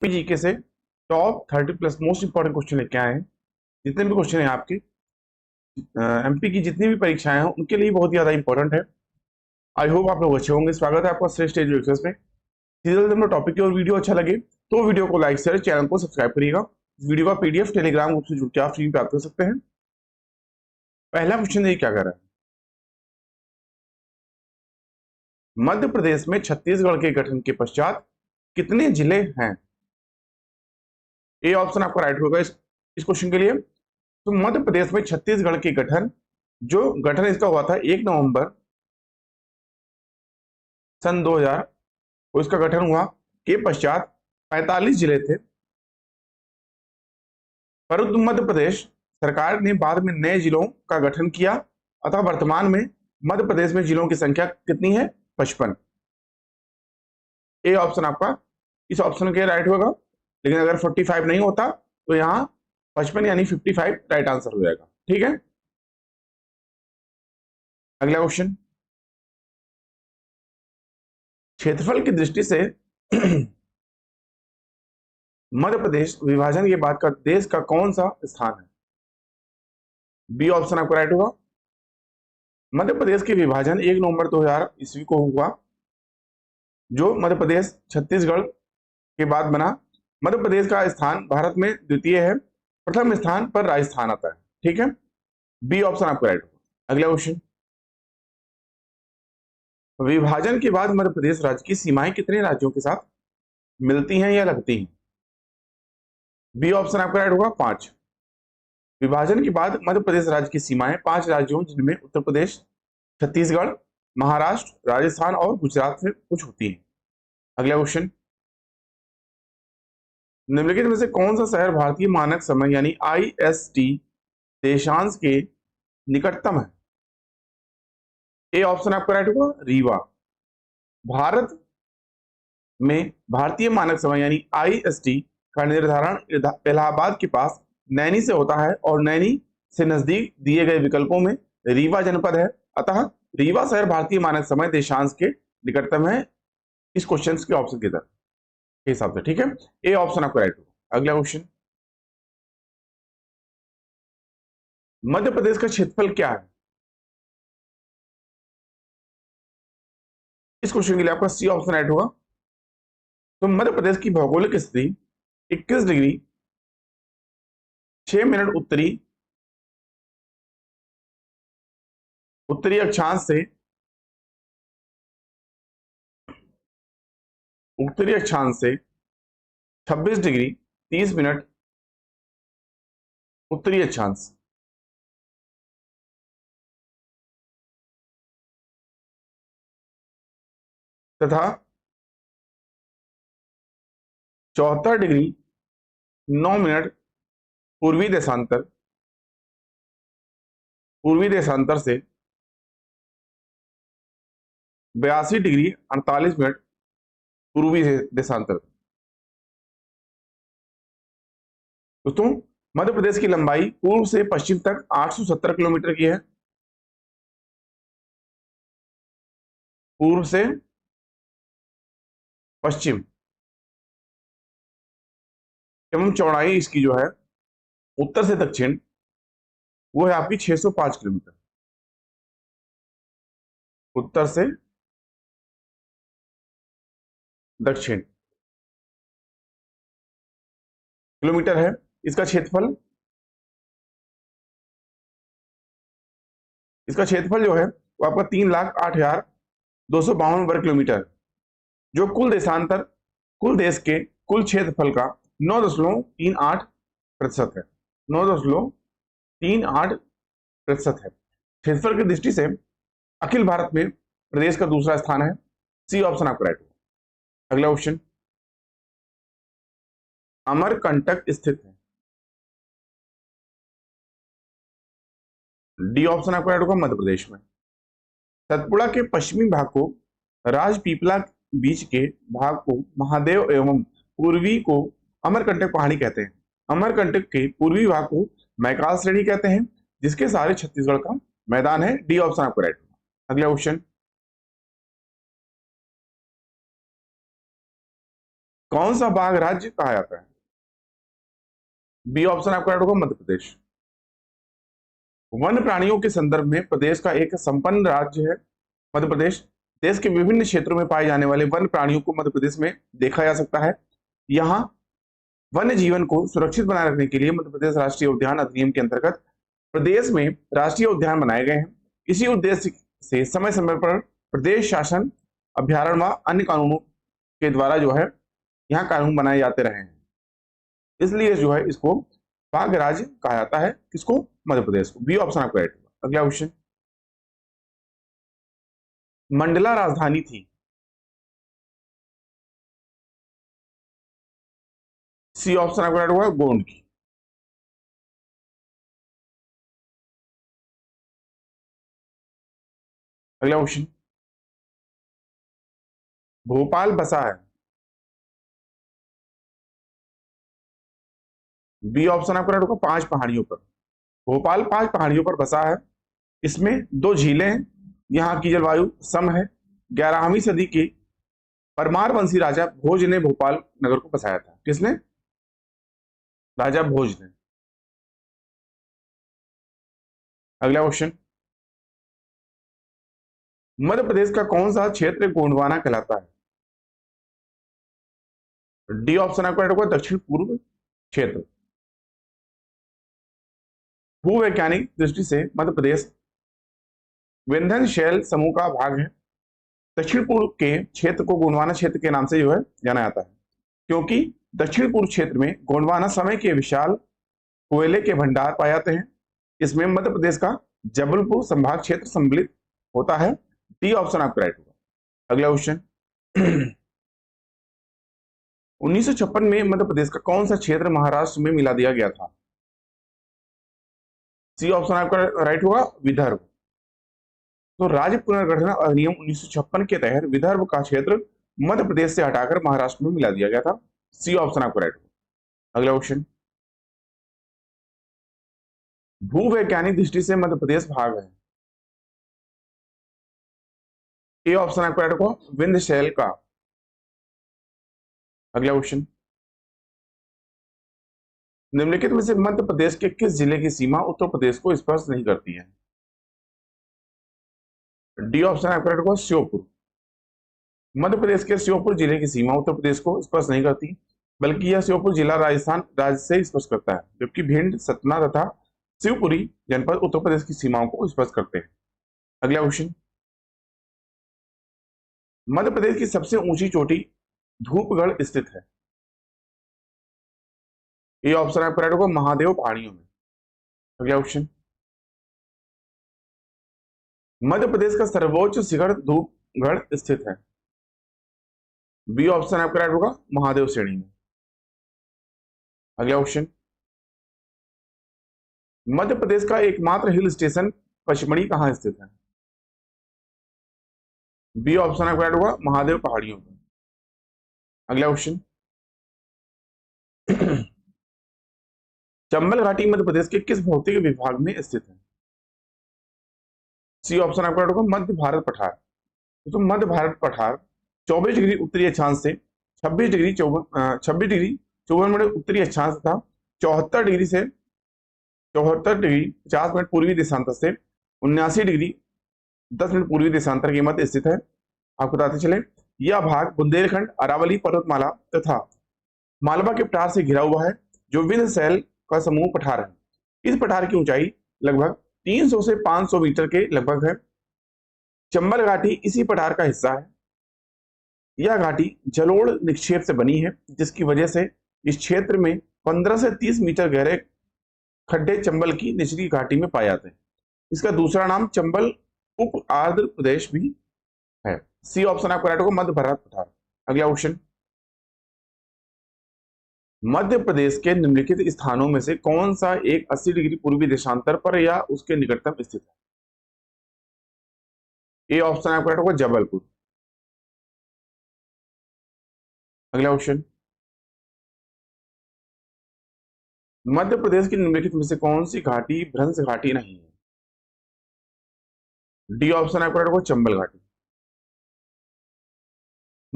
GK से top 30+ most important question लेके आए हैं। जितने भी क्वेश्चन हैं आपके एमपी की जितनी भी परीक्षाएं हैं उनके लिए बहुत ज्यादा इंपॉर्टेंट है। आई होप आप लोग अच्छे होंगे। स्वागत है आपका श्रेष्ठ एजुकेशंस में। सीरियल टॉपिक की और वीडियो अच्छा लगे तो वीडियो को लाइक शेयर, चैनल को सब्सक्राइब करिएगा। इस वीडियो का पीडीएफ टेलीग्राम ग्रुप से जुड़ के आप फ्री में प्राप्त कर सकते हैं। पहला क्वेश्चन ये क्या कर रहा है, मध्य प्रदेश में छत्तीसगढ़ के गठन के पश्चात कितने जिले हैं? ए ऑप्शन आपका राइट होगा इस क्वेश्चन के लिए। तो मध्य प्रदेश में छत्तीसगढ़ के गठन, जो गठन इसका हुआ था 1 नवंबर सन 2000 को इसका गठन हुआ, के पश्चात 45 जिले थे। परंतु मध्य प्रदेश सरकार ने बाद में नए जिलों का गठन किया, अतः वर्तमान में मध्य प्रदेश में जिलों की संख्या कितनी है? 55। ए ऑप्शन आपका इस ऑप्शन के राइट होगा। लेकिन अगर 45 नहीं होता तो यहाँ 55 यानी 55 राइट आंसर हो जाएगा। ठीक है, अगला क्वेश्चन। क्षेत्रफल की दृष्टि से मध्य प्रदेश विभाजन के बाद का देश का कौन सा स्थान है? बी ऑप्शन आपका राइट होगा। मध्य प्रदेश के विभाजन 1 नवंबर 2000 ईस्वी को हुआ, जो मध्य प्रदेश छत्तीसगढ़ के बाद बना। मध्य प्रदेश का स्थान भारत में द्वितीय है, प्रथम स्थान पर राजस्थान आता है। ठीक है, बी ऑप्शन आपका राइट होगा। अगला क्वेश्चन। विभाजन के बाद मध्य प्रदेश राज्य की सीमाएं कितने राज्यों के साथ मिलती हैं या लगती हैं? बी ऑप्शन आपका राइट होगा, 5। विभाजन के बाद मध्य प्रदेश राज्य की सीमाएं 5 राज्यों, जिनमें उत्तर प्रदेश, छत्तीसगढ़, महाराष्ट्र, राजस्थान और गुजरात से कुछ होती हैं। अगला क्वेश्चन। निम्नलिखित में से कौन सा शहर भारतीय मानक समय यानी IST देशांश के निकटतम है? ए ऑप्शन आपका राइट होगा, रीवा। भारत में भारतीय मानक समय यानी IST का निर्धारण इलाहाबाद के पास नैनी से होता है और नैनी से नजदीक दिए गए विकल्पों में रीवा जनपद है, अतः रीवा शहर भारतीय मानक समय देशांश के निकटतम है इस क्वेश्चन के ऑप्शन के हिसाब से। ठीक है, ए ऑप्शन आपका राइट होगा। अगला क्वेश्चन। मध्य प्रदेश का क्षेत्रफल क्या है? इस क्वेश्चन के लिए आपका सी ऑप्शन राइट होगा। तो मध्य प्रदेश की भौगोलिक स्थिति 21 डिग्री 6 मिनट उत्तरी अक्षांश से 26 डिग्री 30 मिनट उत्तरी अक्षांश तथा 74 डिग्री 9 मिनट पूर्वी देशांतर से 82 डिग्री 48 मिनट पूर्वी देशांतर। दोस्तों, मध्य प्रदेश की लंबाई पूर्व से पश्चिम तक 870 किलोमीटर की है। पूर्व से पश्चिम एवं चौड़ाई इसकी जो है उत्तर से दक्षिण वो है आपकी 605 किलोमीटर। उत्तर से दक्षिण किलोमीटर है इसका क्षेत्रफल। इसका क्षेत्रफल जो है वो आपका 3,08,252 वर्ग किलोमीटर, जो कुल देश के कुल क्षेत्रफल का 9.38% है। 9.38% है। क्षेत्रफल की दृष्टि से अखिल भारत में प्रदेश का दूसरा स्थान है। सी ऑप्शन आपका राइट है। अगला क्वेश्चन। अमरकंटक स्थित है? डी ऑप्शन आपका राइट होगा, मध्य प्रदेश में। सतपुड़ा के पश्चिमी भाग को राजपीपला बीच के भाग को महादेव एवं पूर्वी को अमरकंटक पहाड़ी कहते हैं। अमरकंटक के पूर्वी भाग को मैकाल श्रेणी कहते हैं, जिसके सारे छत्तीसगढ़ का मैदान है। डी ऑप्शन आपका राइट होगा। अगला क्वेश्चन। कौन सा बाघ राज्य कहा जाता है? बी ऑप्शन आपका राइट होगा, मध्य प्रदेश। वन प्राणियों के संदर्भ में प्रदेश का एक संपन्न राज्य है मध्य प्रदेश। देश के विभिन्न क्षेत्रों में पाए जाने वाले वन प्राणियों को मध्य प्रदेश में देखा जा सकता है। यहाँ वन्य जीवन को सुरक्षित बनाए रखने के लिए मध्य प्रदेश राष्ट्रीय उद्यान अधिनियम के अंतर्गत प्रदेश में राष्ट्रीय उद्यान बनाए गए हैं। इसी उद्देश्य से समय समय पर प्रदेश शासन अभ्यारण्य व अन्य कानूनों के द्वारा जो है यहाँ कानून बनाए जाते रहे हैं, इसलिए जो है इसको बाघ राज्य कहा जाता है। किसको? मध्य प्रदेश को। बी ऑप्शन आपका राइट होगा। अगला क्वेश्चन, मंडला राजधानी थी? सी ऑप्शन आपका राइट होगा, गोंड की। अगला क्वेश्चन, भोपाल बसा है? बी ऑप्शन आपका राइट होगा, 5 पहाड़ियों पर। भोपाल 5 पहाड़ियों पर बसा है। इसमें 2 झीलें हैं। यहाँ की जलवायु सम है। 11वीं सदी के परमार वंशी राजा भोज ने भोपाल नगर को बसाया था। किसने? राजा भोज ने। अगला क्वेश्चन, मध्य प्रदेश का कौन सा क्षेत्र गोंडवाना कहलाता है? डी ऑप्शन आपका राइट होगा, दक्षिण पूर्व क्षेत्र। भूवैज्ञानिक दृष्टि से मध्य प्रदेश विंध्य शैल समूह का भाग है। दक्षिण पूर्व के क्षेत्र को गोंडवाना क्षेत्र के नाम से जो है जाना जाता है, क्योंकि दक्षिण पूर्व क्षेत्र में गोंडवाना समय के विशाल कोयले के भंडार पाए जाते हैं। इसमें मध्य प्रदेश का जबलपुर संभाग क्षेत्र सम्मिलित होता है। डी ऑप्शन आपका राइट होगा। अगला क्वेश्चन, 1956 में मध्य प्रदेश का कौन सा क्षेत्र महाराष्ट्र में मिला दिया गया था? सी ऑप्शन आपका राइट होगा, विदर्भ। तो राज्य पुनर्गठन अधिनियम 1956 के तहत विदर्भ का क्षेत्र मध्य प्रदेश से हटाकर महाराष्ट्र में मिला दिया गया था। सी ऑप्शन आपका राइट होगा। अगला क्वेश्चन, भूवैज्ञानिक दृष्टि से मध्य प्रदेश भाग है? ए ऑप्शन आपका राइट होगा, विंध्य शैल का। अगला क्वेश्चन, निम्नलिखित में से मध्य प्रदेश के किस जिले की सीमा उत्तर प्रदेश को स्पर्श नहीं करती है? डी ऑप्शन आपका राइट होगा, श्योपुर। मध्य प्रदेश के श्योपुर जिले की सीमा उत्तर प्रदेश को स्पर्श नहीं करती, बल्कि यह श्योपुर जिला राजस्थान राज्य से स्पर्श करता है, जबकि भिंड, सतना तथा शिवपुरी जनपद उत्तर प्रदेश की सीमाओं को स्पर्श करते हैं। अगला क्वेश्चन, मध्य प्रदेश की सबसे ऊंची चोटी धूपगढ़ स्थित है? ये ऑप्शन आपका राइट होगा, महादेव पहाड़ियों में। अगला क्वेश्चन, मध्य प्रदेश का सर्वोच्च शिखर धूपगढ़ स्थित है? बी ऑप्शन आपका राइट होगा, महादेव श्रेणी में। अगला क्वेश्चन, मध्य प्रदेश का एकमात्र हिल स्टेशन पचमढ़ी कहां स्थित है? बी ऑप्शन आपका राइट होगा, महादेव पहाड़ियों में। अगला क्वेश्चन, चंबल घाटी मध्य प्रदेश के किस भौतिक विभाग में स्थित है? सी ऑप्शन आपका राइट होगा, मध्य भारत पठार। तो मध्य भारत पठार 24 डिग्री उत्तरी अक्षांश से 26 डिग्री 54 मिनट उत्तरी अक्षांश तथा 74 डिग्री 50 मिनट पूर्वी देशांतर से 79 डिग्री 10 मिनट पूर्वी देशांतर के मध्य स्थित है। आपको बताते चले, यह भाग बुंदेलखंड, अरावली पर्वतमाला तथा मालवा के पठार से घिरा हुआ है, जो विंध्य शैल का समूह पठार है। इस पठार की ऊंचाई लगभग 300 से 500 मीटर के लगभग है। चंबल घाटी इसी पठार का हिस्सा है। यह घाटी जलोढ़ निक्षेप से बनी है, जिसकी वजह से इस क्षेत्र में 15 से 30 मीटर गहरे खड्डे चंबल की निचली घाटी में पाए जाते हैं। इसका दूसरा नाम चंबल उप आर्द्र प्रदेश भी है। सी ऑप्शन आपका राइट होगा, मध्य भारत पठार। अगला क्वेश्चन, मध्य प्रदेश के निम्नलिखित स्थानों में से कौन सा एक 80 डिग्री पूर्वी देशांतर पर या उसके निकटतम स्थित है? ए ऑप्शन आपका राइट होगा, जबलपुर। अगला क्वेश्चन, मध्य प्रदेश की निम्नलिखित में से कौन सी घाटी भ्रंश घाटी नहीं है? डी ऑप्शन आपका राइट होगा, चंबल घाटी।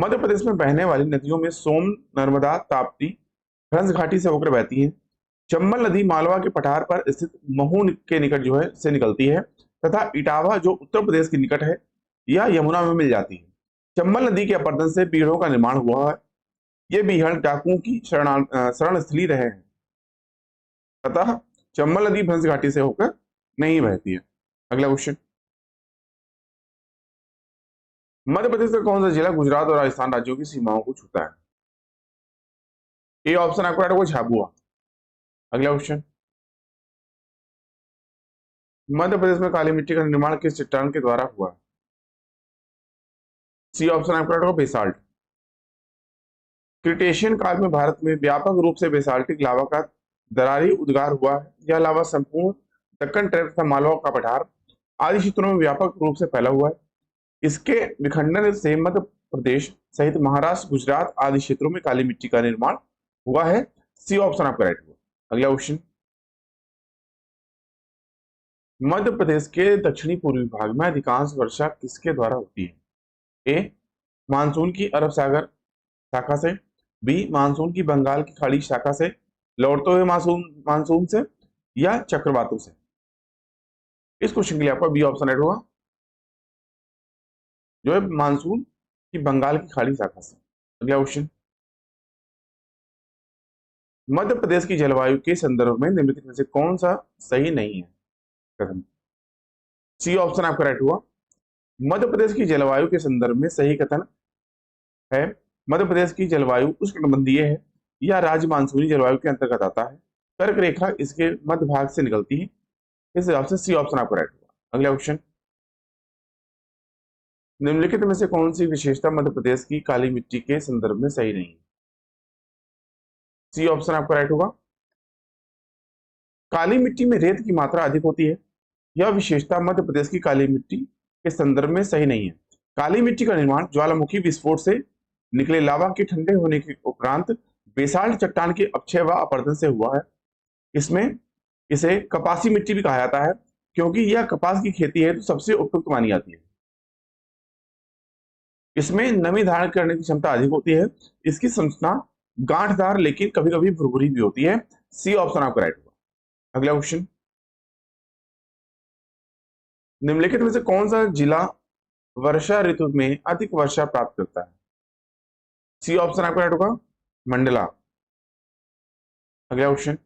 मध्य प्रदेश में बहने वाली नदियों में सोन, नर्मदा, ताप्ती भ्रंश घाटी से होकर बहती है। चंबल नदी मालवा के पठार पर स्थित महू के निकट जो है से निकलती है तथा इटावा जो उत्तर प्रदेश के निकट है या यमुना में मिल जाती है। चंबल नदी के अपरदन से बीड़ों का निर्माण हुआ है। ये बीहड़ डाकुओं की शरण स्थली रहे हैं। अतः चंबल नदी भ्रंश घाटी से होकर नहीं बहती है। अगला क्वेश्चन, मध्य प्रदेश का कौन सा जिला गुजरात और राजस्थान राज्यों की सीमाओं को छूता है? ए ऑप्शन आपको राइट होगा, झाबुआ। अगला क्वेश्चन, मध्य प्रदेश में काली मिट्टी का निर्माण किस चट्टान के द्वारा हुआ? सी ऑप्शन आपको राइट होगा, बेसाल्ट। क्रिटेशियन काल में भारत में व्यापक रूप से बेसाल्टिक लावा का दरारी उद्गार हुआ है। यह लावा संपूर्ण दक्कन ट्रैक्ट तथा मालवा का पठार आदि क्षेत्रों में व्यापक रूप से फैला हुआ है। इसके विखंडन से मध्य प्रदेश सहित महाराष्ट्र, गुजरात आदि क्षेत्रों में काली मिट्टी का निर्माण हुआ है। सी ऑप्शन आपका राइट होगा। अगला क्वेश्चन, मध्य प्रदेश के दक्षिणी पूर्वी भाग में अधिकांश वर्षा किसके द्वारा होती है? ए मानसून की अरब सागर शाखा से, बी मानसून की बंगाल की खाड़ी शाखा से लौटते हुए मानसून मानसून से, या चक्रवातों से। इस क्वेश्चन के लिए आपका बी ऑप्शन राइट होगा, जो है मानसून की बंगाल की खाड़ी शाखा से। अगला क्वेश्चन, मध्य प्रदेश की जलवायु के संदर्भ में निम्नलिखित में से कौन सा सही नहीं है? कथन। सी ऑप्शन आपका राइट हुआ, मध्य प्रदेश की जलवायु के संदर्भ में सही कथन है मध्य प्रदेश की जलवायु उष्णकटिबंधीय है या राज्य मानसूनी जलवायु के अंतर्गत आता है। कर्क रेखा इसके मध्य भाग से निकलती है। इस हिसाब से सी ऑप्शन आपका राइट होगा। अगला क्वेश्चन, निम्नलिखित में से कौन सी विशेषता मध्य प्रदेश की काली मिट्टी के संदर्भ में सही नहीं है? सी ऑप्शन आपका राइट होगा, काली मिट्टी में रेत की मात्रा अधिक होती है। यह विशेषता मध्य प्रदेश की काली मिट्टी के संदर्भ में सही नहीं है। काली मिट्टी का निर्माण ज्वालामुखी विस्फोट से निकले लावा के ठंडे होने के उपरांत बेसाल्ट चट्टान के अपक्षय व अपरदन से हुआ है। इसमें इसे कपासी मिट्टी भी कहा जाता है क्योंकि यह कपास की खेती है तो सबसे उपयुक्त मानी जाती है। इसमें नमी धारण करने की क्षमता अधिक होती है। इसकी संरचना गांठदार लेकिन कभी कभी भुरभुरी भी होती है। सी ऑप्शन आपका राइट होगा। अगला क्वेश्चन, निम्नलिखित में से कौन सा जिला वर्षा ऋतु में अधिक वर्षा प्राप्त करता है? सी ऑप्शन आपका राइट होगा, मंडला। अगला क्वेश्चन,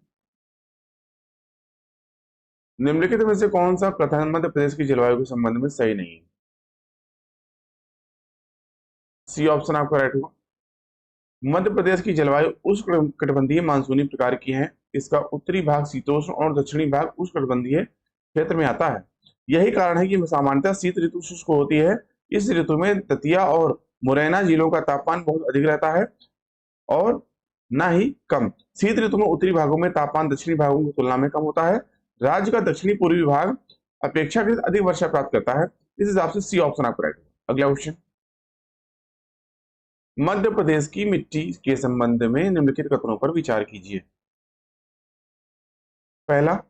निम्नलिखित में से कौन सा कथन मध्य प्रदेश की जलवायु के संबंध में सही नहीं है? सी ऑप्शन आपका राइट होगा, मध्य प्रदेश की जलवायु उष्णकटिबंधीय मानसूनी प्रकार की है। इसका उत्तरी भाग शीतोष्ण और दक्षिणी भाग उष्णकटिबंधीय क्षेत्र में आता है। यही कारण है कि सामान्यतः शीत ऋतु शुष्क होती है। इस ऋतु में दतिया और मुरैना जिलों का तापमान बहुत अधिक रहता है और न ही कम। शीत ऋतु में उत्तरी भागों में तापमान दक्षिणी भागों की तुलना में कम होता है। राज्य का दक्षिणी पूर्वी भाग अपेक्षाकृत अधिक वर्षा प्राप्त करता है। इस हिसाब से सी ऑप्शन आपका राइट है। अगला क्वेश्चन, मध्य प्रदेश की मिट्टी के संबंध में निम्नलिखित कथनों पर विचार कीजिए। पहला,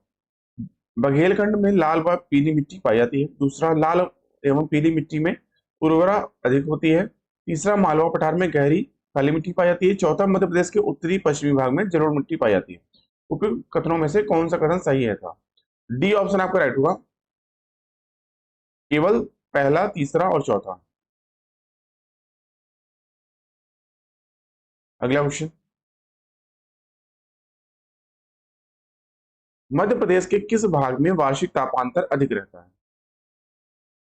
बघेलखंड में लाल व पीली मिट्टी पाई जाती है। दूसरा, लाल एवं पीली मिट्टी में उर्वरा अधिक होती है। तीसरा, मालवा पठार में गहरी काली मिट्टी पाई जाती है। चौथा, मध्य प्रदेश के उत्तरी पश्चिमी भाग में जलोढ़ मिट्टी पाई जाती है। उपयुक्त कथनों में से कौन सा कथन सही है था? डी ऑप्शन आपका राइट होगा, केवल पहला, तीसरा और चौथा। अगला क्वेश्चन, मध्य प्रदेश के किस भाग में वार्षिक तापांतर अधिक रहता है?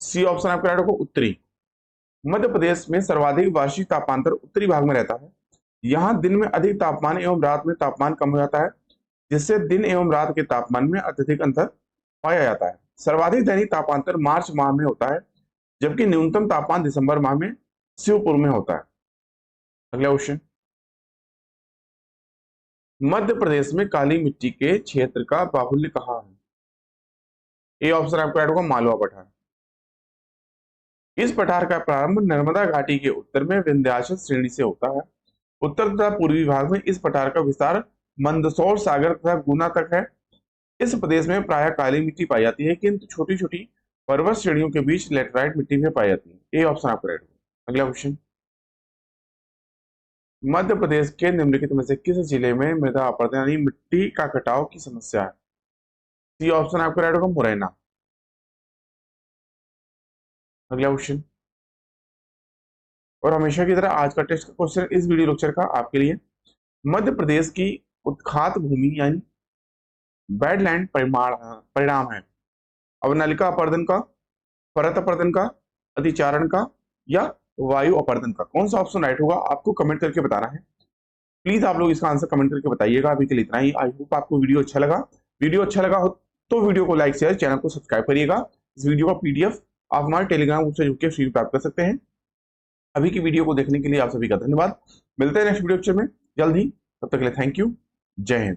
सी ऑप्शन आपका राइट होगा, उत्तरी। मध्य प्रदेश में सर्वाधिक वार्षिक तापांतर उत्तरी भाग में रहता है। यहाँ दिन में अधिक तापमान एवं रात में तापमान कम हो जाता है, जिससे दिन एवं रात के तापमान में अत्यधिक अंतर पाया जाता है। सर्वाधिक दैनिक तापांतर मार्च माह में होता है, जबकि न्यूनतम तापमान दिसंबर माह में शिवपुर में होता है। अगला क्वेश्चन, मध्य प्रदेश में काली मिट्टी के क्षेत्र का बाहुल्य कहाँ है? ए ऑप्शन आपका राइट होगा, मालवा पठार। इस पठार का प्रारंभ नर्मदा घाटी के उत्तर में विंध्याचल श्रेणी से होता है। उत्तर तथा पूर्वी भाग में इस पठार का विस्तार मंदसौर सागर तथा गुना तक है। इस प्रदेश में प्रायः काली मिट्टी पाई जाती है, किंतु छोटी छोटी पर्वत श्रेणियों के बीच लेटराइट मिट्टी भी पाई जाती है। ए ऑप्शन आपका राइट होगा। अगला क्वेश्चन, मध्य प्रदेश के निम्नलिखित में से किस जिले में मृदा अपरदन यानी मिट्टी का कटाव की समस्या है? सी ऑप्शन आपका राइट होगा, मुरैना। अगला क्वेश्चन, और हमेशा की तरह आज का टेस्ट का क्वेश्चन इस वीडियो लेक्चर का आपके लिए, मध्य प्रदेश की उत्खात भूमि यानी वेटलैंड परिणाम है अवनालिका अपरदन का, परत अपरदन का, अतिचारण का, या वायु अपरदन का? कौन सा ऑप्शन राइट होगा आपको कमेंट करके बताना है। प्लीज आप लोग इसका आंसर कमेंट करके बताइएगा। अभी के लिए इतना ही। आई होप आपको वीडियो अच्छा लगा। वीडियो अच्छा लगा हो तो वीडियो को लाइक शेयर, चैनल को सब्सक्राइब करिएगा। इस वीडियो का पीडीएफ आप हमारे टेलीग्राम ग्रुप से जुड़ के फ्री प्राप्त कर सकते हैं। अभी की वीडियो को देखने के लिए आप सभी का धन्यवाद। मिलते हैं नेक्स्ट वीडियो में जल्द ही। तब तक के लिए थैंक यू। जय हिंद।